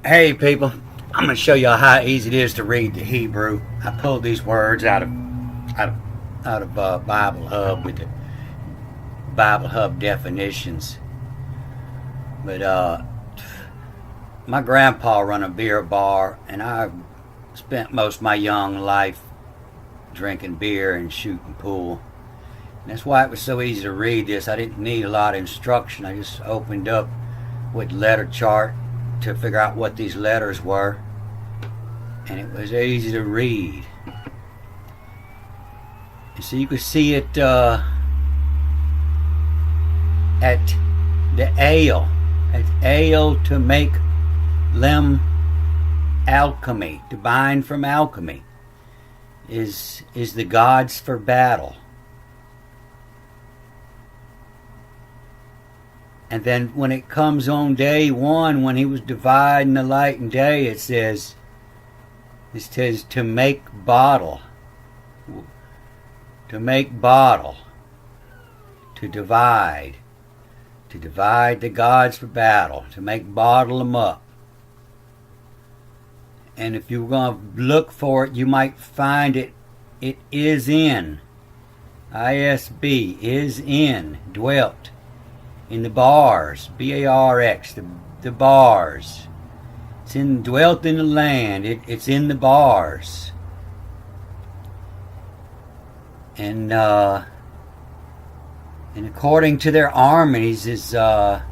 Hey people, I'm going to show you how easy it is to read the Hebrew. I pulled these words out of Bible Hub with the Bible Hub definitions. But my grandpa run a beer bar, and I spent most of my young life drinking beer and shooting pool. And that's why it was so easy to read this. I didn't need a lot of instruction. I just opened up with letter chart to figure out what these letters were, and it was easy to read. And so you could see it at the ale, to make lem alchemy, to bind from alchemy, is the gods for battle. And then when it comes on day one, when he was dividing the light and day, it says to make bottle. To make bottle. To divide. To divide the gods for battle. To make bottle them up. And if you were going to look for it, you might find it. It is in. ISB, is in, dwelt. In the bars, B-A-R-X, the bars. It's dwelt in the land. It's in the bars. And according to their armies, the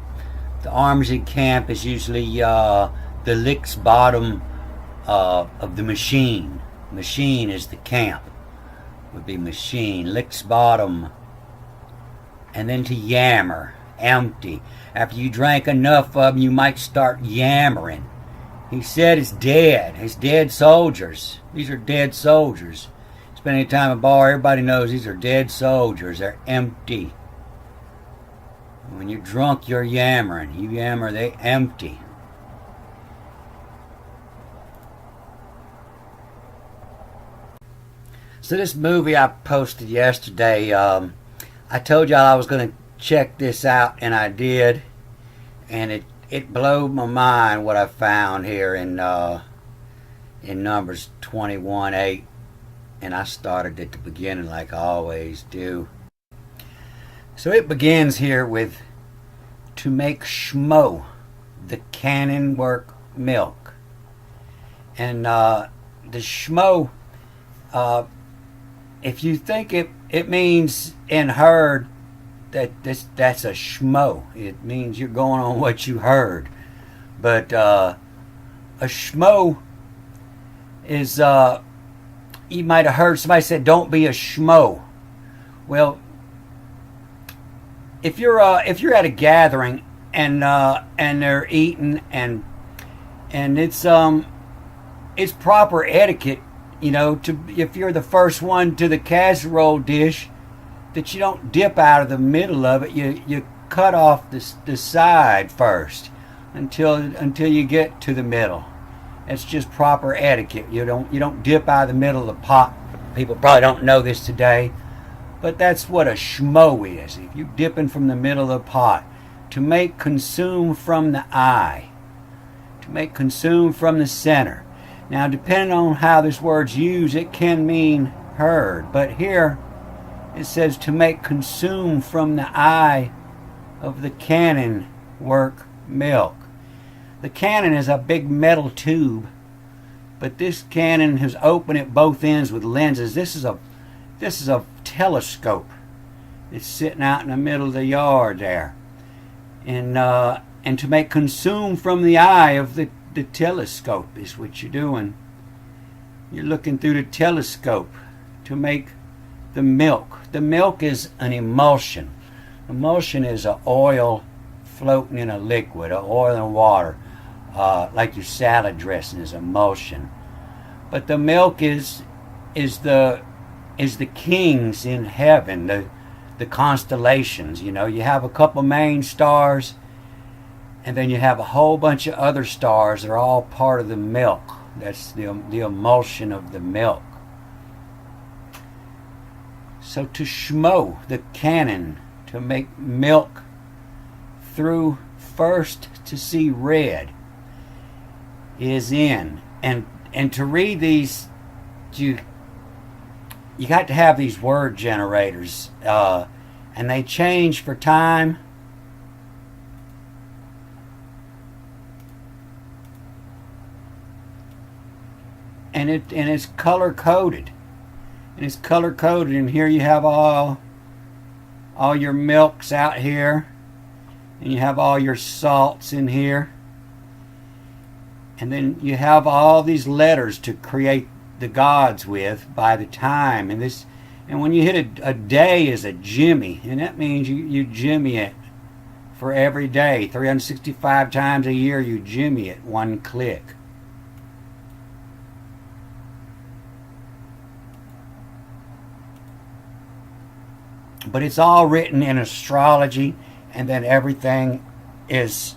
arms in camp is usually the licks bottom of the machine. Machine is the camp. Would be machine. Licks bottom. And then to yammer. Empty. After you drank enough of them, you might start yammering. He said it's dead. It's dead soldiers. These are dead soldiers. Spend any time at a bar, everybody knows these are dead soldiers. They're empty. When you're drunk, you're yammering. You yammer, they empty. So this movie I posted yesterday, I told y'all I was going to check this out, and I did, and it blew my mind what I found here in Numbers 21:8, and I started at the beginning like I always do. So it begins here with to make shmo, the cannon work milk, and the shmo, if you think it means in herd, that's a shmo. It means you're going on what you heard. But a shmo is you might have heard somebody say, "Don't be a shmo." Well, if you're at a gathering and they're eating and it's proper etiquette, to if you're the first one to the casserole dish, that you don't dip out of the middle of it. You cut off the side first until you get to the middle. It's just proper etiquette. You don't dip out of the middle of the pot. People probably don't know this today, but that's what a shmo is. If you're dipping from the middle of the pot, to make consume from the eye, to make consume from the center. Now, depending on how this word's used, it can mean heard, but here it says to make consume from the eye of the cannon work milk. The cannon is a big metal tube, but this cannon has opened at both ends with lenses. This is a telescope. It's sitting out in the middle of the yard there, and to make consume from the eye of the telescope is what you're doing. You're looking through the telescope to make the milk. The milk is an emulsion. Emulsion is an oil floating in a liquid, oil and water, like your salad dressing is emulsion. But the milk is the kings in heaven, the constellations. You have a couple main stars, and then you have a whole bunch of other stars that are all part of the milk. That's the emulsion of the milk. So to shmo, the cannon, to make milk through first to see red. is in. And to read these, you got to have these word generators, and they change for time. And it's color coded, and here you have all your milks out here, and you have all your salts in here, and then you have all these letters to create the gods with by the time. And when you hit a day is a jimmy, and that means you jimmy it for every day, 365 times a year. You jimmy it one click. But it's all written in astrology, and then everything is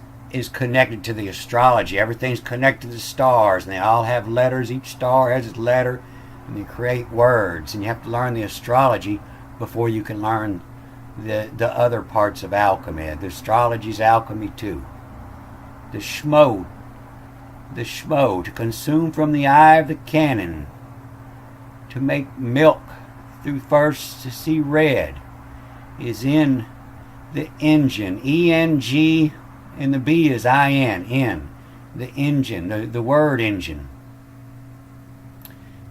connected to the astrology. Everything's connected to the stars, and they all have letters. Each star has its letter, and they create words. And you have to learn the astrology before you can learn the other parts of alchemy. The astrology's alchemy too. The shmo, to consume from the eye of the cannon, to make milk through first to see red, is in the engine. E-N-G, and the B is I-N, in. The engine, the word engine.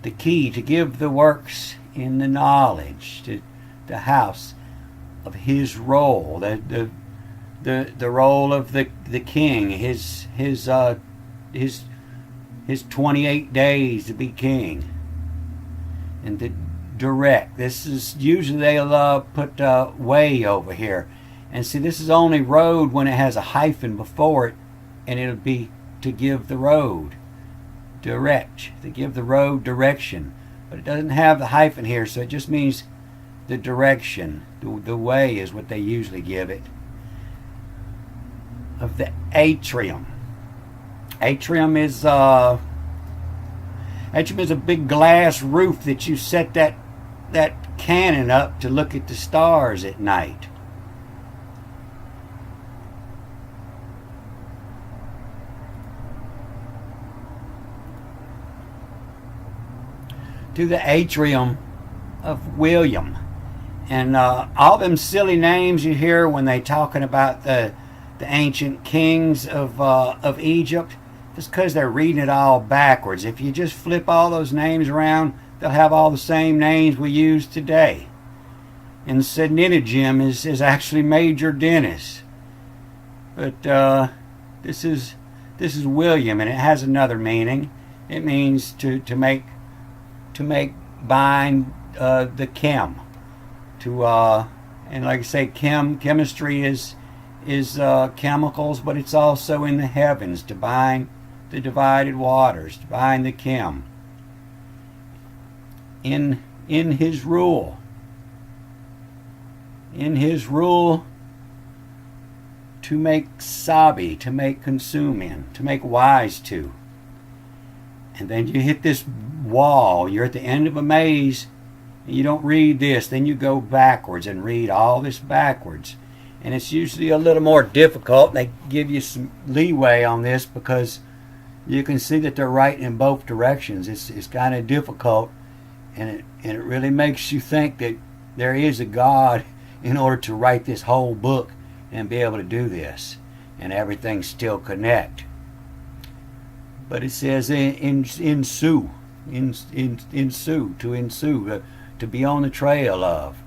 The key to give the works in the knowledge, to the house of his role, the role of the king, his 28 days to be king. And the direct. This is usually they'll put way over here, and see, this is only road when it has a hyphen before it, and it'll be to give the road direct, to give the road direction. But it doesn't have the hyphen here, so it just means the direction. The way is what they usually give it. Of the atrium. Atrium is a big glass roof that you set that cannon up to look at the stars at night. To the atrium of William. And all them silly names you hear when they talking about the ancient kings of Egypt, just because they're reading it all backwards. If you just flip all those names around, they'll have all the same names we use today. And Sedninigim is actually Major Dennis. But this is William, and it has another meaning. It means to make bind the chem. And like I say, chemistry is chemicals, but it's also in the heavens, to bind the divided waters, to bind the chem. In his rule. In his rule, to make sabi, to make consume in, to make wise to. And then you hit this wall, you're at the end of a maze, and you don't read this, then you go backwards and read all this backwards. And it's usually a little more difficult, and they give you some leeway on this because you can see that they're writing in both directions. It's kind of difficult, and it really makes you think that there is a God in order to write this whole book and be able to do this, and everything still connect. But it says ensue, to be on the trail of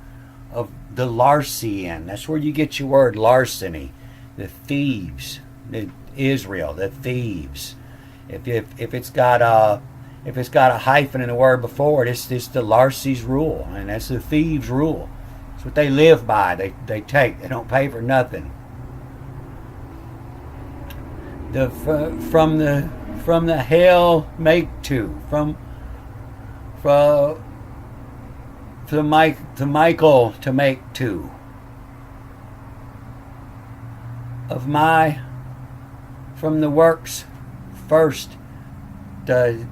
the Larsian. That's where you get your word larceny. The thieves, Israel, the thieves. If it's got a hyphen in the word before it, it's the Larcy's rule, and that's the thieves' rule. It's what they live by. They take. They don't pay for nothing. From the hell make to Michael to make to. Of my, from the works first, the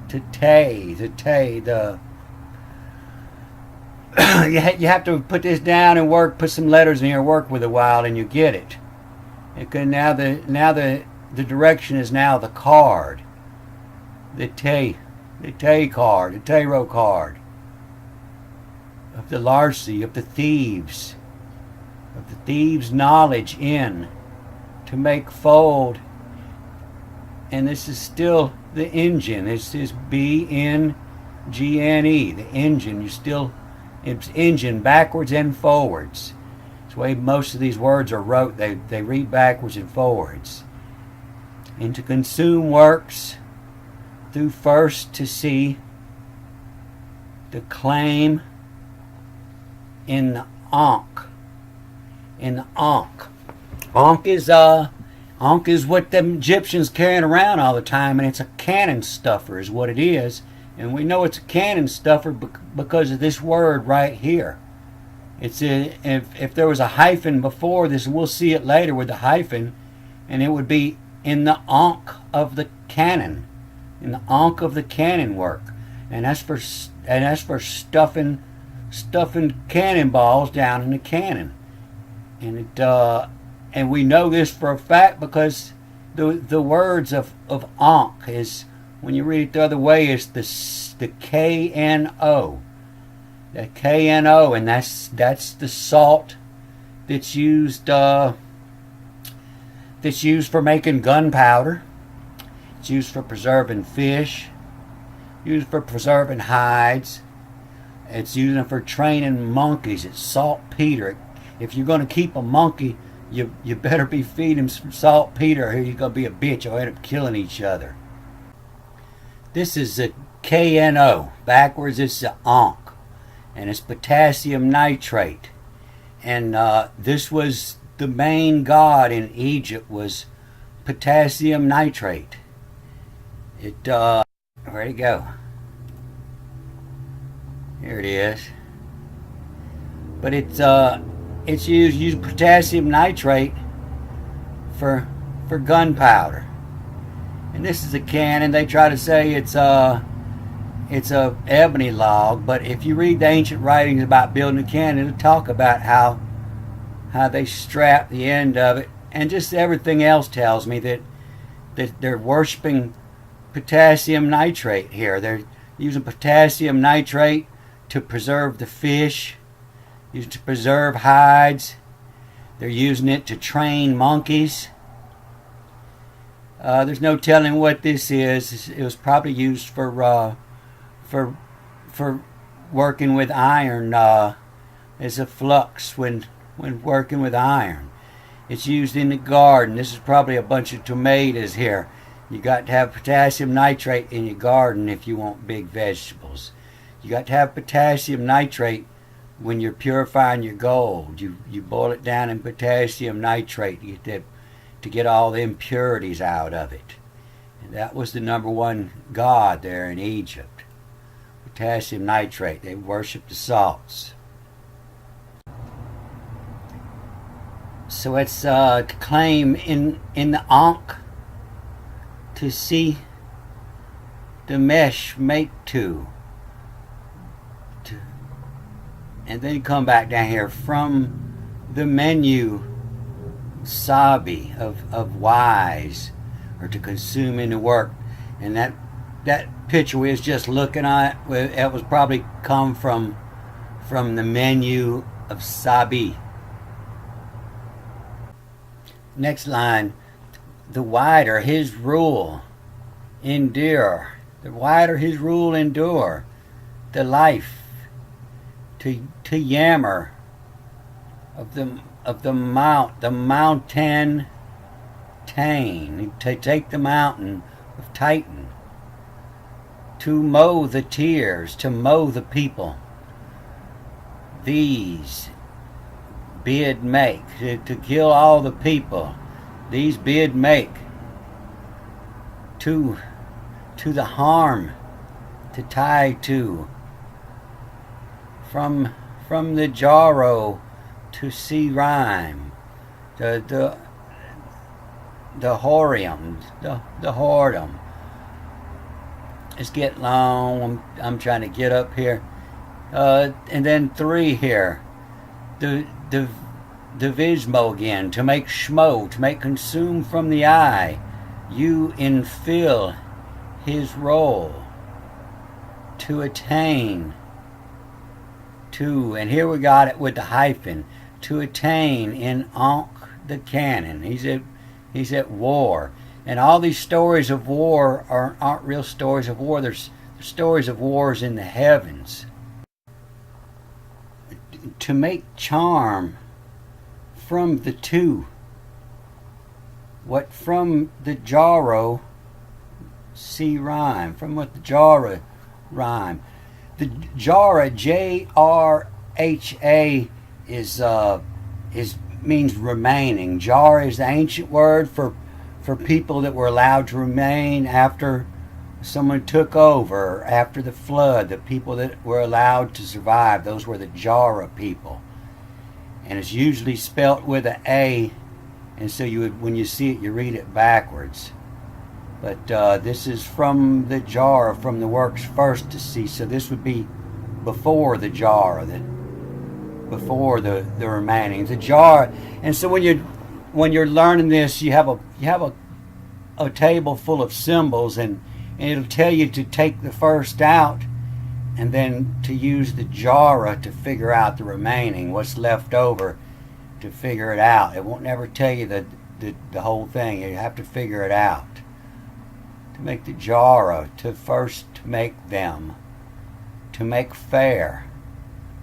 you have to put this down and put some letters in here, work with a while, and you get it. Now the direction is now the card. the Te card, the tarot card of the Larcy, of the thieves knowledge in to make fold. And this is still the engine. This is BNGNE, the engine. It's engine backwards and forwards. It's the way most of these words are wrote. They read backwards and forwards. And to consume works through first to see, to claim in the Ankh. In the Ankh. Ankh is what the Egyptians carrying around all the time, and it's a cannon stuffer is what it is. And we know it's a cannon stuffer because of this word right here. If there was a hyphen before this, we'll see it later with the hyphen, and it would be in the Ankh of the cannon, in the Ankh of the cannon work, and that's for stuffing cannonballs down in the cannon, and we know this for a fact because the words of Ankh is, when you read it the other way, is the KNO. The KNO, and that's the salt that's used for making gunpowder. It's used for preserving fish, used for preserving hides. It's used for training monkeys. It's saltpeter. If you're going to keep a monkey, you better be feeding him some saltpeter, or you're going to be a bitch. You'll end up killing each other. This is the KNO. Backwards, it's the Ankh. And it's potassium nitrate. And this was the main god in Egypt, was potassium nitrate. Where'd it go? Here it is. But it's used potassium nitrate for gunpowder. And this is a cannon. They try to say it's a ebony log, but if you read the ancient writings about building a cannon, it'll talk about how they strap the end of it, and just everything else tells me that they're worshiping potassium nitrate here. They're using potassium nitrate to preserve the fish, used to preserve hides. They're using it to train monkeys. There's no telling what this is. It was probably used for working with iron as a flux when working with iron. It's used in the garden. This is probably a bunch of tomatoes here. You got to have potassium nitrate in your garden if you want big vegetables. You got to have potassium nitrate when you're purifying your gold. You boil it down in potassium nitrate to get all the impurities out of it. And that was the number one god there in Egypt. Potassium nitrate. They worshiped the salts. So it's to claim in the Ankh, to see the mesh make to and then come back down here from the menu sabi of wise, or to consume in the work. And that picture we was just looking at, it was probably come from the menu of sabi. Next line, the wider his rule endure. The wider his rule endure. The life to yammer of the mountain Tane, to take the mountain of Titan, to mow the tears, to mow the people. These bid make, to kill all the people. These bid make to the harm, to tie to, from the jarro to see rhyme, the horium, the whoredom. It's getting long. I'm trying to get up here. And then 3 here. The vismo again, to make shmo, to make consume from the eye. You infill his role, to attain, to, and here we got it with the hyphen, to attain in Ankh the canon. He's at war. And all these stories of war aren't real stories of war. There's stories of wars in the heavens. To make charm from the two. What from the Jaro, see rhyme. From what the Jara rhyme. The Jara, J-R-H-A, is means remaining. Jara is the ancient word for people that were allowed to remain after someone took over, after the flood. The people that were allowed to survive, those were the Jara people. And it's usually spelt with an A, and so you would, when you see it, you read it backwards. But this is from the Jara, from the works first to see. So this would be before the Jara, before the remaining. The Jara, and so when you're learning this, you have a table full of symbols, and it'll tell you to take the first out, and then to use the Jara to figure out the remaining, what's left over, to figure it out. It won't never tell you the whole thing. You have to figure it out. To make the Jara, to first make them, to make fair.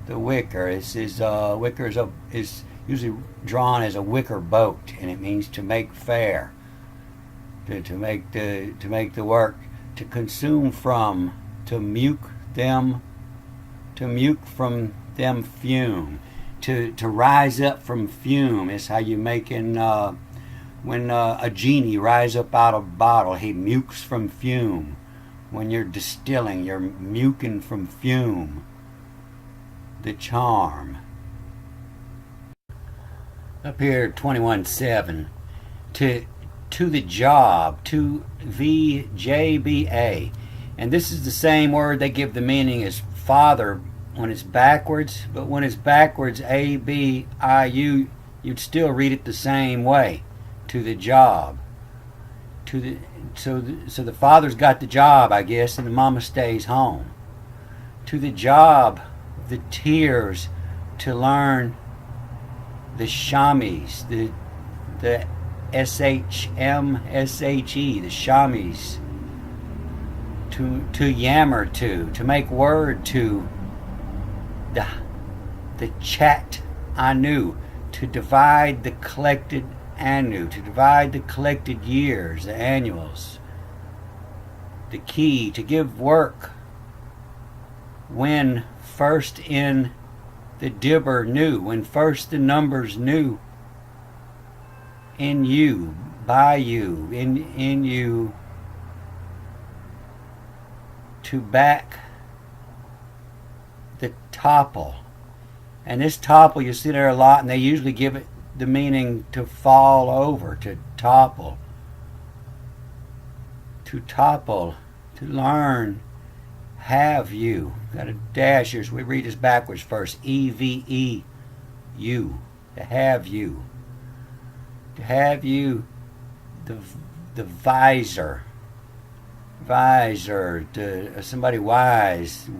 The wicker wicker is usually drawn as a wicker boat, and it means to make fair, to make the work, to consume from, to muke from them fume, to rise up from fume is how you make in when a genie rise up out of a bottle, he mukes from fume. When you're distilling, you're muking from fume. The charm. Up here, 21:7. To the job, to VJBA. And this is the same word they give the meaning as father when it's backwards, but when it's backwards, ABIU, you'd still read it the same way. To the job. So the father's got the job, I guess, and the mama stays home. To the job, the tears, to learn the shamis, the SHMSHE, the shamis, to yammer to make word to, the chat anu, to divide the collected anu, to divide the collected years, the annuals. The key, to give work when first in the dibber knew, when first the numbers knew, in you, by you, in you, to back the topple. And this topple, you see there a lot, and they usually give it the meaning to fall over, to topple. To topple, to learn, have you. Got a dash here, so we read this backwards first. EVEU, to have you. To have you, the visor. Visor, to somebody wise,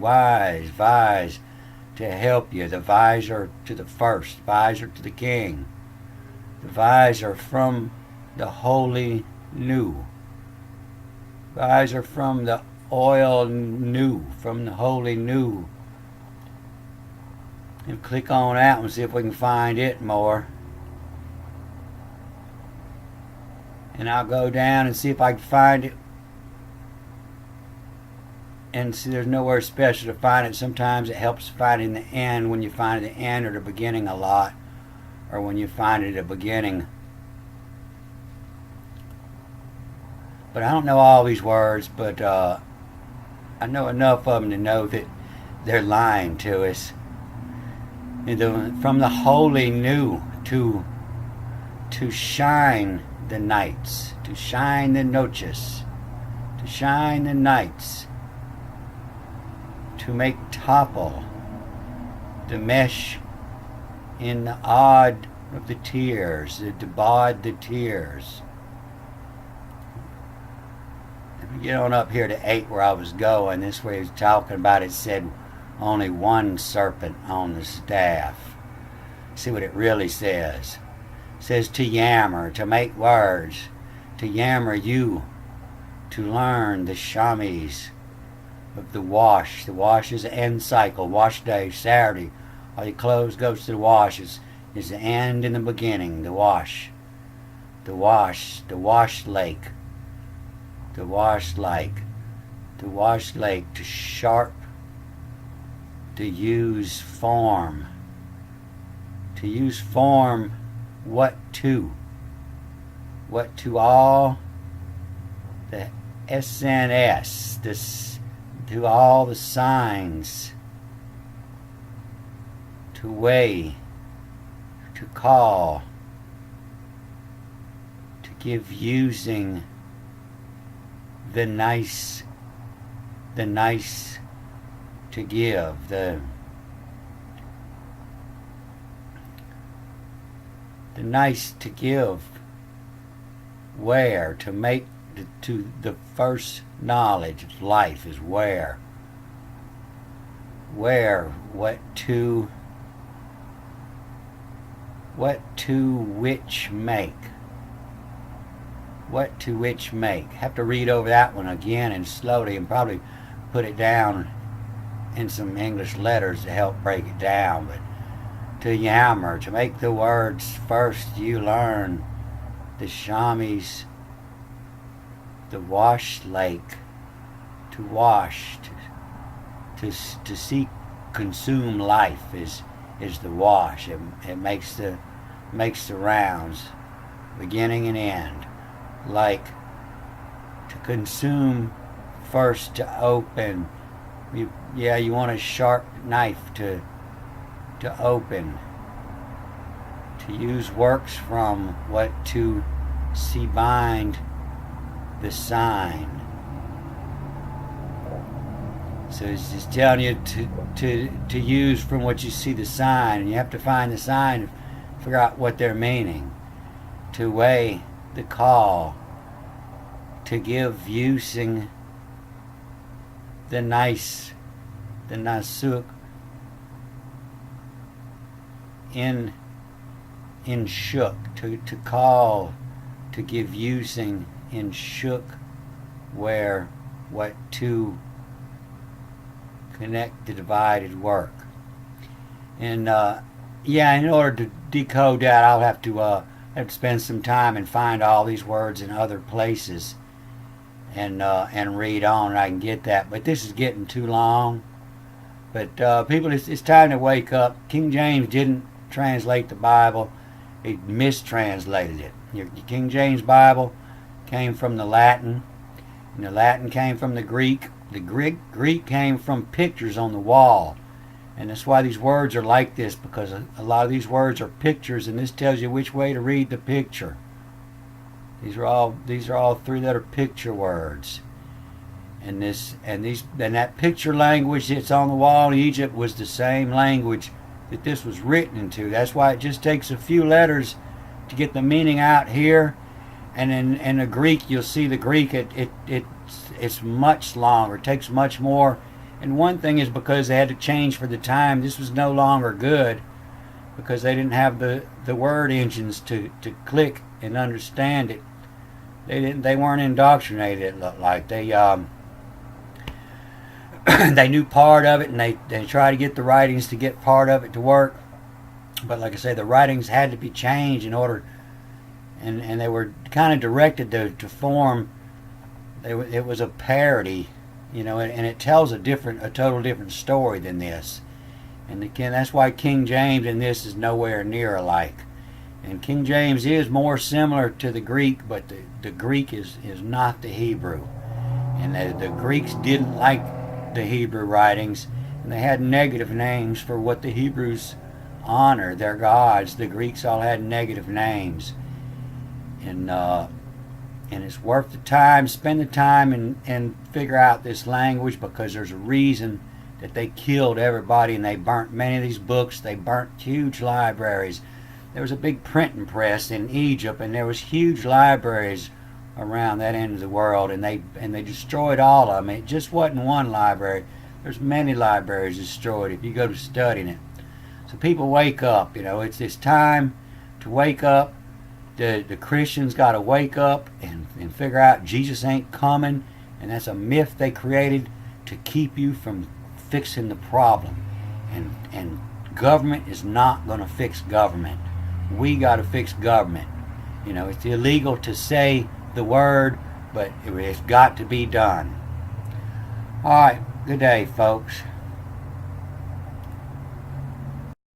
to help you. The visor to the first, visor to the king. The visor from the holy new. Visor from the oil new, from the holy new. And click on that and see if we can find it more. And I'll go down and see if I can find it. And see, there's nowhere special to find it. Sometimes it helps find it in the end, when you find it at the end or the beginning a lot, or when you find it at the beginning. But I don't know all these words, but I know enough of them to know that they're lying to us. From the holy new, to shine the nights, to shine the noches, to shine the nights, to make topple the mesh in the odd of the tears, to bod the tears. get on up here to 8 where I was going. This way he was talking about it said only one serpent on the staff. See what it really says. It says to yammer, to make words, to yammer you, to learn the shamis of the wash. The wash is the end cycle. Wash day, Saturday. All your clothes goes to the wash. Is the end and the beginning. The wash. The wash. The wash lake. The wash lake. The wash lake. To sharp. To use form. To use form. What to? What to all the SNS. This. To all the signs. To weigh. To call. To give using the nice to give, the nice to give, where, to make, to the first knowledge of life is where, what to which make. What to which make. Have to read over that one again and slowly and probably put it down in some English letters to help break it down. But to yammer, to make the words first you learn the shamis, the wash lake, to wash, to seek, consume life is the wash. It makes the rounds, beginning and end. Like to consume first, to open. You want a sharp knife to open. To use works from what to see bind the sign. So it's just telling you to use from what you see the sign, and you have to find the sign to figure out what they're meaning. To weigh the call, to give using the nasuk in shook, to call, to give using in shook, where what to connect the divided work. And in order to decode that, I'll have to spend some time and find all these words in other places and read on, and I can get that. But this is getting too long. But people, it's time to wake up. King James didn't translate the Bible. He mistranslated it. Your King James Bible came from the Latin, and the Latin came from the Greek. The Greek came from pictures on the wall. And that's why these words are like this, because a lot of these words are pictures, and this tells you which way to read the picture. These are all 3-letter picture words. And that picture language that's on the wall in Egypt was the same language that this was written into. That's why it just takes a few letters to get the meaning out here. And in the Greek, you'll see the Greek it's much longer. It takes much more. And one thing is because they had to change for the time. This was no longer good because they didn't have the word engines to click and understand it. They weren't indoctrinated, it looked like. They they knew part of it, and they tried to get the writings to get part of it to work. But like I say, the writings had to be changed in order, and they were kind of directed to form. It was a parody, and it tells a total different story than this. And again, that's why King James and this is nowhere near alike. And King James is more similar to the Greek, but the Greek is not the Hebrew. And the Greeks didn't like the Hebrew writings, and they had negative names for what the Hebrews honor, their gods. The Greeks all had negative names. And it's worth the time. Spend the time and figure out this language, because there's a reason that they killed everybody and they burnt many of these books. They burnt huge libraries. There was a big printing press in Egypt, and there was huge libraries around that end of the world, and they destroyed all of them. It just wasn't one library. There's many libraries destroyed if you go to studying it. So people wake up. It's this time to wake up. The Christians got to wake up and figure out Jesus ain't coming, and that's a myth they created to keep you from fixing the problem. And government is not going to fix government. We got to fix government. It's illegal to say the word, but it's got to be done. All right, good day, folks.